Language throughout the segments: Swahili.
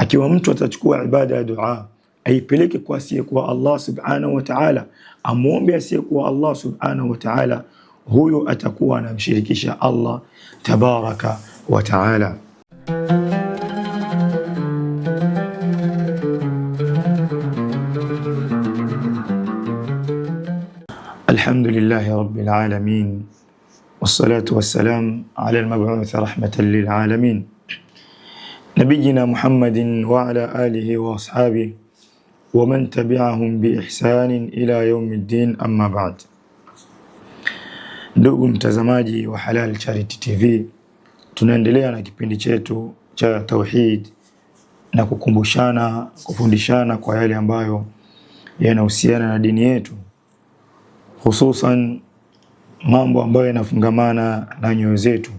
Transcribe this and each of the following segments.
Akiwa mtu atachukua ibada ya dua aipeleke kwa asiyekuwa Allah subhanahu wa ta'ala, amuombe asiyekuwa Allah subhanahu wa ta'ala, huyo atakuwa anamshirikisha Allah tabaraka wa ta'ala. Alhamdulillahi rabbil alamin, wassalatu wassalam ala al-mab'uth rahmatan lil alamin, nabiyina Muhammadin wa ala alihi wa ashabihi wa man tabi'ahum bi ihsanin ila yawmiddin, amma ba'd. Ndugu mtazamaji wa Halal Charity TV, tunaendelea na kipindi chetu cha tauhid na kukumbushana, kufundishana kwa yale ambayo yanahusiana na dini yetu, hususan mambo ambayo yanafungamana na nyoyo zetu.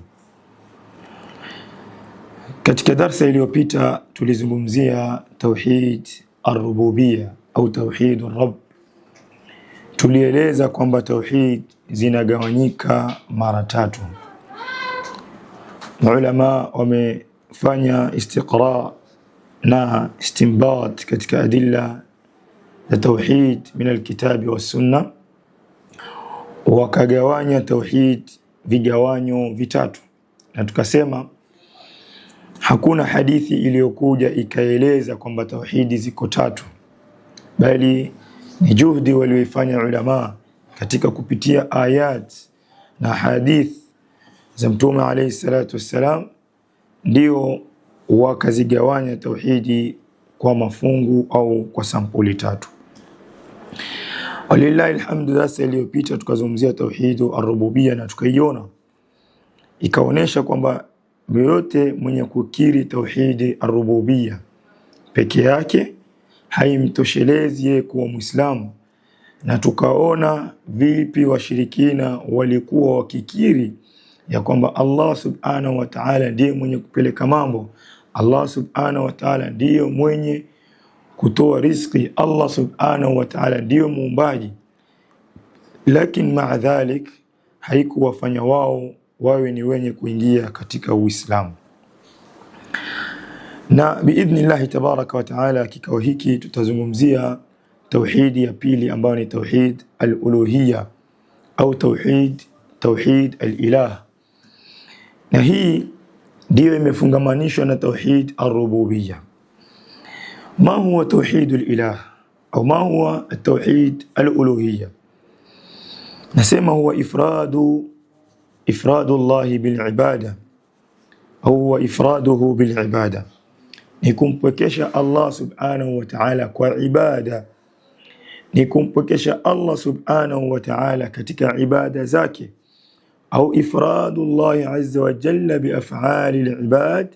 Katika darsa iliyopita tulizungumzia tauhid ar-rububiyya au tauhid ar-rabb. Tulieleza kwamba tauhid zinagawanyika mara tatu. Maulama wamefanya istiqra na istinbat katika adilla za tauhid min alkitabi was sunna, wakagawanya tauhid vigawanyo vitatu, na tukasema hakuna hadithi iliyokuja ikaeleza kwamba tauhidi ziko tatu, bali ni juhudi walioifanya ulama katika kupitia ayat na hadith za Mtume alayhi salatu wassalam, ndio wakazigawanya tauhidi kwa mafungu au kwa sampuli tatu. Walillahi alhamdu. Darasa iliyopita tukazungumzia tauhidu ar-rububiyya na tukaiona ikaonesha kwamba yoyote mwenye kukiri tauhidi ar-rububiyya peke yake haimtoshelezi yeye kuwa Muislamu, na tukaona vipi washirikina walikuwa wakikiri ya kwamba Allah subhanahu wa ta'ala ndiye mwenye kupeleka mambo, Allah subhanahu wa ta'ala ndiye mwenye kutoa riziki, Allah subhanahu wa ta'ala ndiye muumbaji, lakini maa dhalik haikuwafanya wao wawe ni wenye kuingia katika Uislamu. Na biidhnillahi tabaraka wa ta'ala, kikao hiki tutazungumzia tauhidi ya pili ambayo ni tauhid al-uluhiyya au tauhid al-ilah, na hii ndio imefungamanishwa na tauhid ar-rububiyya. ما هو توحيد الإله أو ما هو التوحيد الألوهية؟ نسمى هو إفراد الله بالعبادة، أو هو إفراده بالعبادة، نكون بكشة الله سبحانه وتعالى كعبادة، نكون بكشة الله سبحانه وتعالى كتك عبادة زاكي، أو إفراد الله عز وجل بأفعال العباد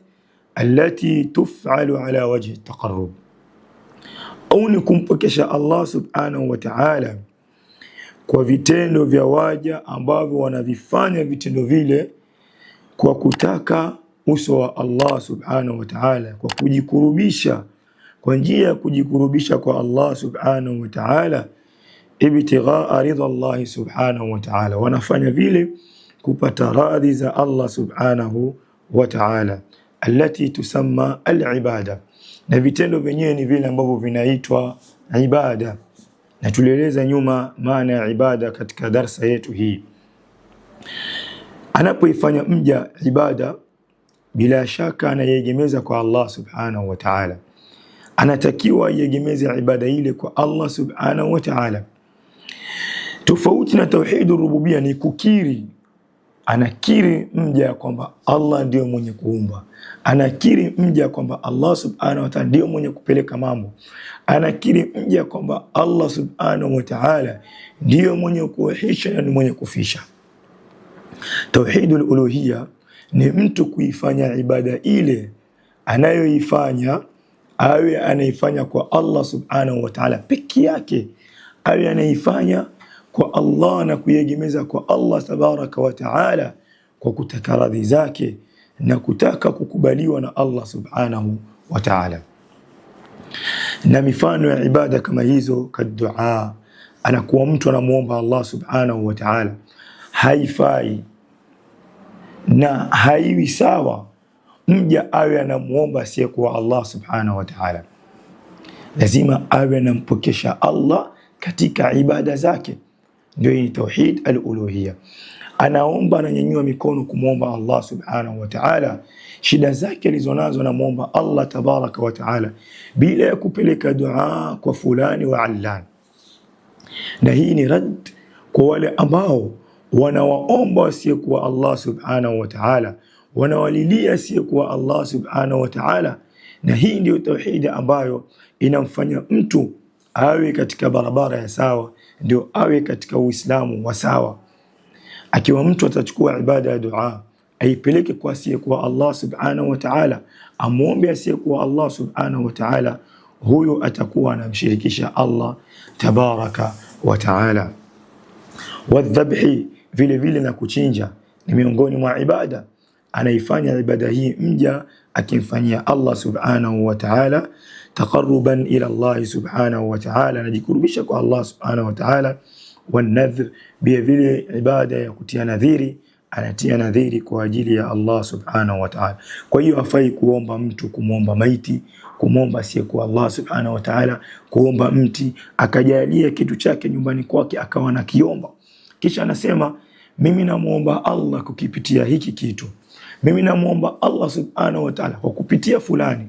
التي تفعل على وجه التقرب، au ni kumpokesha Allah subhanahu wa ta'ala kwa vitendo vya waja ambavyo wanavifanya vitendo vile kwa kutaka uso wa Allah subhanahu wa ta'ala, kwa kujikurubisha, kwa njia ya kujikurubisha kwa Allah subhanahu wa ta'ala, ibtighaa ridha Allah subhanahu wa ta'ala, wanafanya vile kupata radhi za Allah subhanahu wa ta'ala, allati tusamma al-ibada, na vitendo vyenyewe ni vile ambavyo vinaitwa ibada, na tulieleza nyuma maana ya ibada katika darsa yetu hii. Anapoifanya mja ibada, bila shaka anayegemeza kwa Allah subhanahu wa ta'ala, anatakiwa yegemeze ibada ile kwa Allah subhanahu wa ta'ala. Tofauti na tauhidur rububiyya ni kukiri, anakiri mja kwamba Allah ndio mwenye kuumba, anakiri mja kwamba Allah subhanahu wa ta'ala ndio mwenye kupeleka mambo, anakiri mja kwamba Allah subhanahu wa ta'ala ndio mwenye kuhisha na mwenye kufisha. Tauhidul uluhiyya ni mtu kuifanya ibada ile anayoifanya awe anaifanya kwa Allah subhanahu wa ta'ala peke yake, awe anaifanya kwa Allah na kuyegemeza kwa Allah tabaraka wa ta'ala kwa kutaka radhi zake na kutaka kukubaliwa na Allah subhanahu wa ta'ala. Na mifano ya ibada kama hizo kadua, anakuwa mtu anamuomba Allah subhanahu wa ta'ala, haifai na haiwi sawa mja awe anamuomba asiyekuwa Allah subhanahu wa ta'ala. Lazima awe anampokesha Allah katika ibada zake. Ndio hii tauhid al-uluhiyya. Anaomba, ananyanyua mikono kumwomba Allah subhanahu wa ta'ala shida zake alizonazo, anamuomba Allah tabaraka wa ta'ala bila ya kupeleka dua kwa fulani wa allan. Na hii ni rad kwa wale ambao wanawaomba wasiyekuwa Allah subhanahu wa ta'ala, wanawalilia asiyekuwa Allah subhanahu wa ta'ala. Na hii ndio tauhidi ambayo inamfanya mtu awe katika barabara ya sawa, ndio awe katika Uislamu wa sawa. Akiwa mtu atachukua ibada ya dua aipeleke kwa asiyekuwa Allah subhanahu wa ta'ala, amuombe asiyekuwa Allah subhanahu wa ta'ala, huyo atakuwa anamshirikisha Allah tabaraka wa ta'ala. Wadhabhi, vile vile na kuchinja ni miongoni mwa ibada. Anaifanya ibada hii mja akimfanyia Allah subhanahu wa ta'ala taqarruban ila Allah subhanahu wa ta'ala, anajikurubisha kwa Allah subhanahu wa ta'ala. Wanadhr, vile vile ibada ya kutia nadhiri, anatia nadhiri kwa ajili ya Allah subhanahu wa ta'ala. Kwa hiyo hafai kuomba mtu, kumwomba maiti, kumwomba asiyekuwa Allah subhanahu wa ta'ala, kuomba mti akajalia kitu chake nyumbani kwake akawa anakiomba, kisha anasema mimi namuomba Allah kukipitia hiki kitu, mimi namuomba Allah subhanahu wa ta'ala kwa kupitia fulani.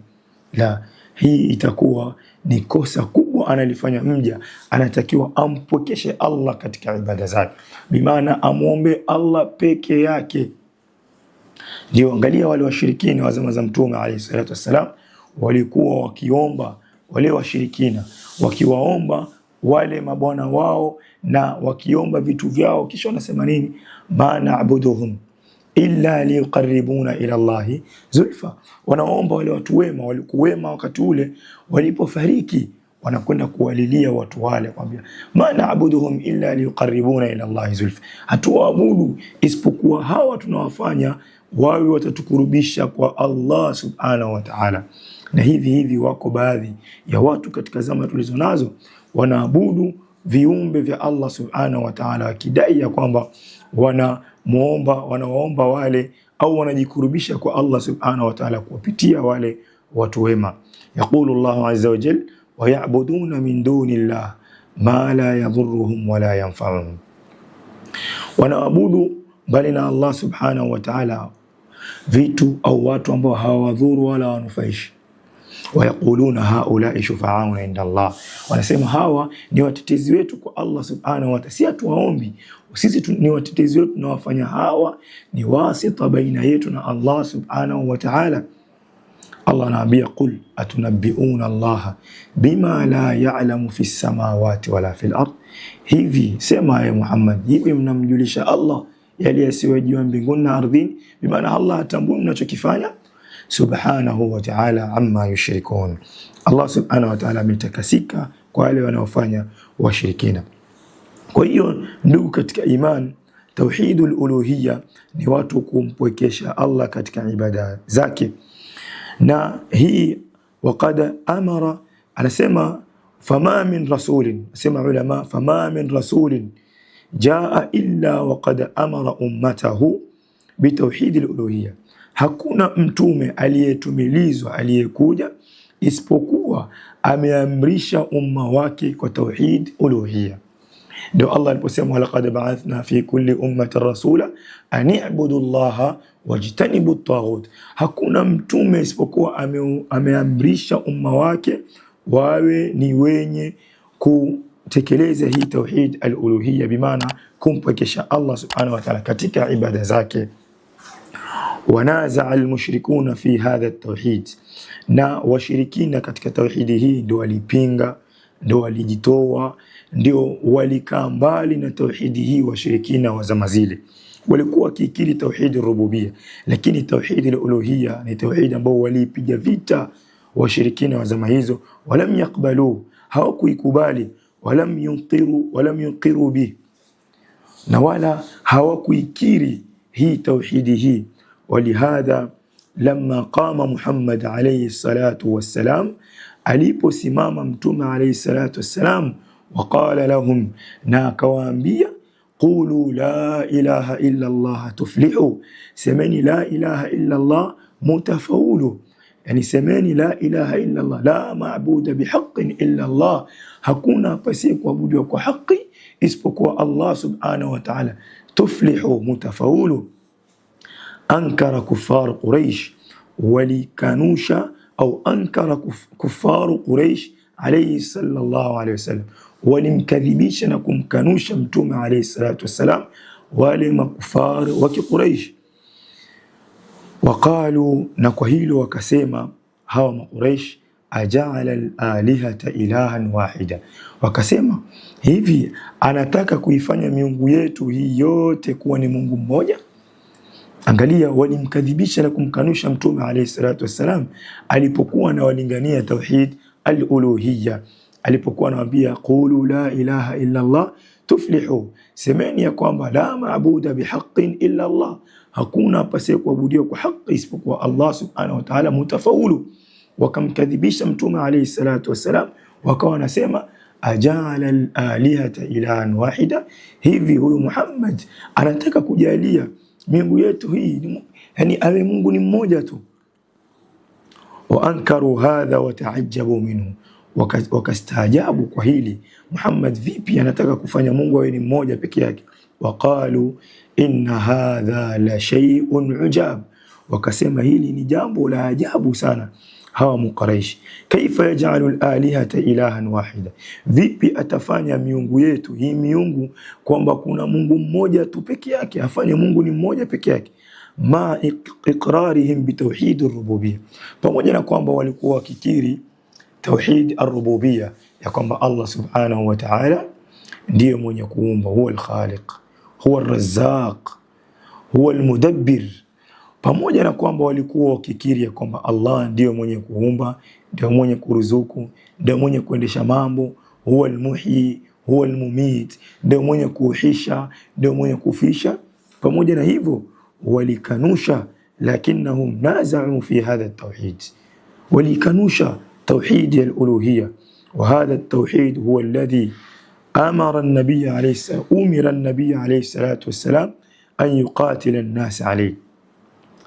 La, hii itakuwa ni kosa kubwa analifanya mja. Anatakiwa ampokeshe Allah katika ibada zake, bimaana amuombe Allah peke yake. Ndio angalia wale washirikina wa zama za Mtume alayhi salatu wassalam, walikuwa wakiomba, wale washirikina wakiwaomba wale mabwana wao na wakiomba vitu vyao, kisha wanasema nini? Ma na'buduhum illa liyuqarribuna ila Allahi zulfa. Wanaomba wale watu wema, walikuwema wakati ule walipofariki, wanakwenda kuwalilia watu wale, kwambia ma na'buduhum illa liyuqarribuna ila Allahi zulfa, hatuabudu isipokuwa hawa tunawafanya wawe watatukurubisha kwa Allah subhanahu wa ta'ala. Na hivi wako baadhi ya watu katika zama tulizo nazo wanaabudu viumbe vya Allah subhanahu wa ta'ala, wakidai ya kwamba wanawaomba wale au wanajikurubisha kwa Allah subhanahu wa ta'ala kupitia wale watu wema. Yaqulu Allahu azza wa jalla wa ya'buduna min dunillah ma la yadhurruhum wa la yanfa'uhum, wanaabudu bali na Allah subhanahu wa ta'ala vitu au watu ambao hawadhuru wala wanufaishi. Wayaquluna haulai shufa'auna inda Allah, wanasema hawa ni watetezi wetu kwa Allah subhanahu wa ta'ala. Si atuwaombi sisi, ni watetezi wetu, na wafanya hawa ni wasita baina yetu na Allah subhanahu wa ta'ala. Allah anaambia qul atunabbi'una Allah bima la ya'lamu fi samawati wala fil ard, hivi sema ya Muhammad, hivi mnamjulisha Allah yale yasiyojua mbinguni na ardhini, bimaana Allah atambui mnachokifanya subhanahu wa ta'ala amma yushrikun. Allah subhanahu wa ta'ala ametakasika kwa wale wanaofanya washirikina. Kwa hiyo ndugu katika iman, tauhidul uluhiyya ni watu kumpwekesha Allah katika ibada zake. Na hii waqad amara, anasema fama min rasulin, asema ulama, fama min rasulin jaa illa waqad amara ummatahu bitauhidil uluhiyya, hakuna mtume aliyetumilizwa aliyekuja isipokuwa ameamrisha umma wake kwa tauhid uluhiyya. Ndio Allah aliposema walaqad ba'athna fi kulli ummatin rasula an i'budu Allaha wajtanibu at-taghut, hakuna mtume isipokuwa ameamrisha umma wake wawe ni wenye kutekeleza hii tauhid al-uluhiyya, bimaana kumpwekesha Allah subhanahu wa ta'ala katika ibada zake. Wanazaa almushrikuna fi hadha at-tauhid, na washirikina katika tauhidi hii ndio walipinga, ndio walijitoa, ndio walikaa mbali na tauhidi hii. Washirikina wa zama zile walikuwa wakikiri tauhid rububiyya, lakini tauhid al-uluhiyya ni tauhid ambao walipiga vita washirikina wa zama hizo. Walam yakbalu, hawakuikubali, walam yunqiru bi, na wala hawakuikiri hii tauhidi hii. Walihadha lamma qama Muhammad alayhi salatu wassalam, aliposimama mtume alayhi salatu wassalam, waqala lahum, na akawaambia qulu la ilaha illa Allah tuflihu, semeni la ilaha illa Allah mutafaulu. Yani semeni la ilaha illa Allah, la maabuda bihaqqin illa Allah, hakuna apasaye kuabudiwa kwa haki isipokuwa Allah subhanahu wa ta'ala. Tuflihu, mutafaulu. Ankara kuffar Quraish, walikanusha au ankara kuffar Quraish alayhi sallallahu alayhi wasallam, walimkadhibisha na kumkanusha mtume alayhi salatu wasalam wale makufar wa Quraish. Waqalu, na kwa hilo wakasema hawa Quraish, aja'ala al-alihata ilahan wahida, wakasema hivi anataka kuifanya miungu yetu hii yote kuwa ni Mungu mmoja? Angalia, walimkadhibisha na kumkanusha mtume alayhi salatu wasalam alipokuwa anawalingania tauhid al-uluhiyya, alipokuwa anawaambia qulu la ilaha illa Allah tuflihu, semeni ya kwamba la maabuda bihaqqin illa Allah, hakuna apasaye kuabudiwa kwa haki isipokuwa Allah subhanahu wa ta'ala, mutafaulu. Wakamkadhibisha mtume alayhi salatu wasalam, wakawa wanasema aja'ala al-alihata ilahan wahida, hivi huyu Muhammad anataka kujalia miungu yetu hii yani awe Mungu ni mmoja tu. Wa ankaru hadha wa ta'ajjabu minhu, wakastaajabu kwa hili, Muhammad vipi anataka kufanya Mungu awe ni mmoja peke yake? Waqalu inna hadha la shay'un ujab, wakasema hili ni jambo la ajabu sana. Hawa Quraish, kaifa yaj'alu al-alihata ilahan wahida, vipi atafanya miungu yetu hii miungu kwamba kuna Mungu mmoja tu peke yake, afanye Mungu ni mmoja peke yake? Ma iqrarihim bitawhid ar-rububiyyah, pamoja na kwamba walikuwa wakikiri tauhid ar-rububiyyah, ya kwamba Allah subhanahu wa ta'ala ndiye mwenye kuumba, huwa al-khaliq, huwa ar-razzaq, huwa al-mudabbir. Pamoja na kwamba walikuwa wakikiri ya kwamba Allah ndiye mwenye kuumba, ndiye mwenye kuruzuku, ndiye mwenye kuendesha mambo, huwa al-muhyi, huwa al-mumit, ndiye mwenye kuuhisha, ndiye mwenye kufisha, pamoja na hivyo walikanusha, lakinnahum naza'u fi hadha at-tauhid, walikanusha توحيد الألوهية. وهذا التوحيد هو الذي أمر النبي عليه الصلاة والسلام أن يقاتل الناس عليه.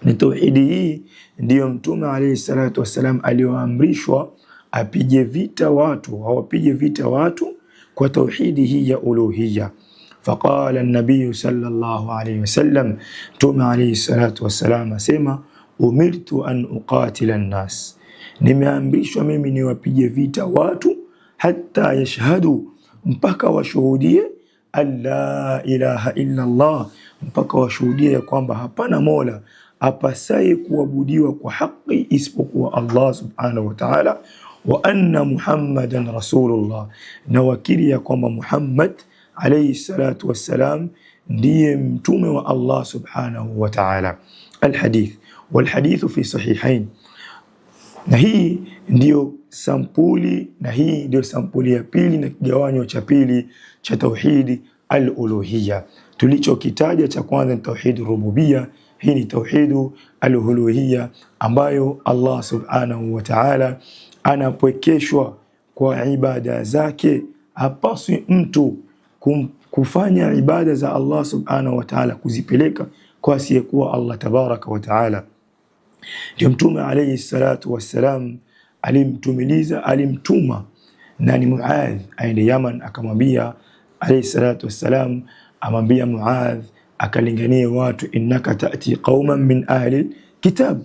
Nitauhidi ndio mtume alayhi salatu wasalam alioamrishwa apige vita watu, hawapige vita watu kwa tauhidi hii ya uluhiyya. Faqala an-nabiy sallallahu alayhi wasallam, mtume alayhi salatu wasalam asema umirtu an uqatila an-nas, nimeamrishwa mimi niwapige vita watu, hatta yashhadu, mpaka washuhudie, alla ilaha illa Allah, mpaka washuhudie ya kwamba hapana mola apasaye kuabudiwa kwa haki isipokuwa Allah subhanahu wa ta'ala, wa anna Muhammadan rasulullah, na wakiri ya kwamba Muhammad alayhi salatu wassalam ndiye mtume wa Allah subhanahu wa ta'ala. Alhadith, walhadithu fi sahihain. Na hii ndio sampuli, na hii ndio sampuli ya pili na kigawanyo cha pili cha tauhidi al-uluhiyya. Tulichokitaja cha kwanza ni tauhid rububiyya, hii ni tauhidu al-uluhiyya ambayo Allah subhanahu wa ta'ala anapwekeshwa kwa ibada zake. Hapaswi mtu kufanya ibada za Allah subhanahu wa ta'ala kuzipeleka kwa asiyekuwa Allah tabaraka wa ta'ala. Ndio mtume alayhi salatu wassalam alimtuma nani Muadh aende Yaman, akamwambia alayhi salatu wassalam, amwambia Muadh akalinganie watu, innaka ta'ti qauman min ahli kitab,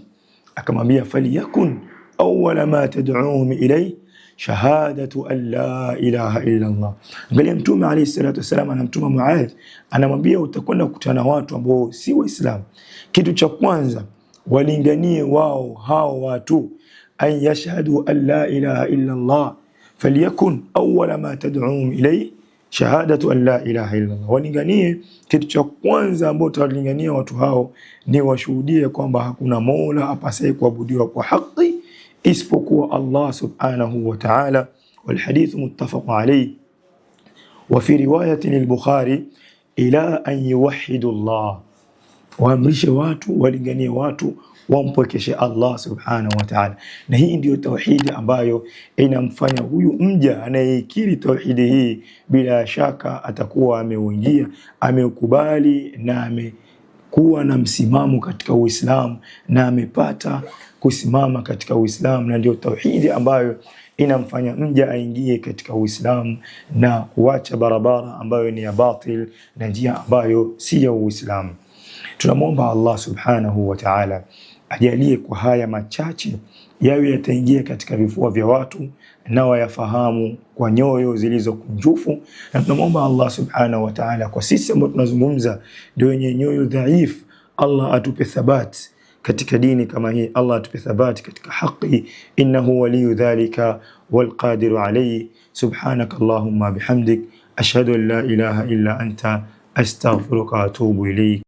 akamwambia faliyakun awwala ma tad'uhum ilay shahadatu an la ilaha illa Allah. Angalia mtume alayhi salatu wassalam anamtuma Muadh, anamwambia utakwenda kukutana watu ambao si waislamu, kitu cha kwanza walinganie wao hao watu an yashhadu an la ilaha illa Allah, faliyakun awwala ma tad'uhum ilay shahadatu an la ilaha illa Allah. Walinganie, kitu cha kwanza ambao tutalingania watu hao ni washuhudie kwamba hakuna mola apasaye kuabudiwa kwa haki isipokuwa Allah subhanahu wa ta'ala. Walhadith muttafaq alayhi, wa fi riwayatin al-Bukhari ila an yuwahhidu Allah, waamrishe watu, walinganie watu wampwekeshe Allah subhanahu wa ta'ala. Na hii ndio tauhidi ambayo inamfanya huyu mja anayekiri tauhidi hii bila shaka atakuwa ameuingia, ameukubali na kuwa na msimamo katika Uislamu na amepata kusimama katika Uislamu, na ndio tauhidi ambayo inamfanya mja aingie katika Uislamu na kuacha barabara ambayo ni ya batil na njia ambayo si ya Uislamu. Tunamwomba Allah subhanahu wa ta'ala ajalie kwa haya machache yawe yataingia katika vifua vya watu na wayafahamu kwa nyoyo zilizokunjufu, na tunamwomba Allah subhanahu wa ta'ala kwa sisi ambao tunazungumza ndio wenye nyoyo dhaifu, Allah atupe thabati katika dini kama hii, Allah atupe thabati katika haki, innahu waliyu dhalika wal qadiru alayhi. Subhanaka Allahumma bihamdik ashhadu an la ilaha illa anta astaghfiruka wa atubu ilayk.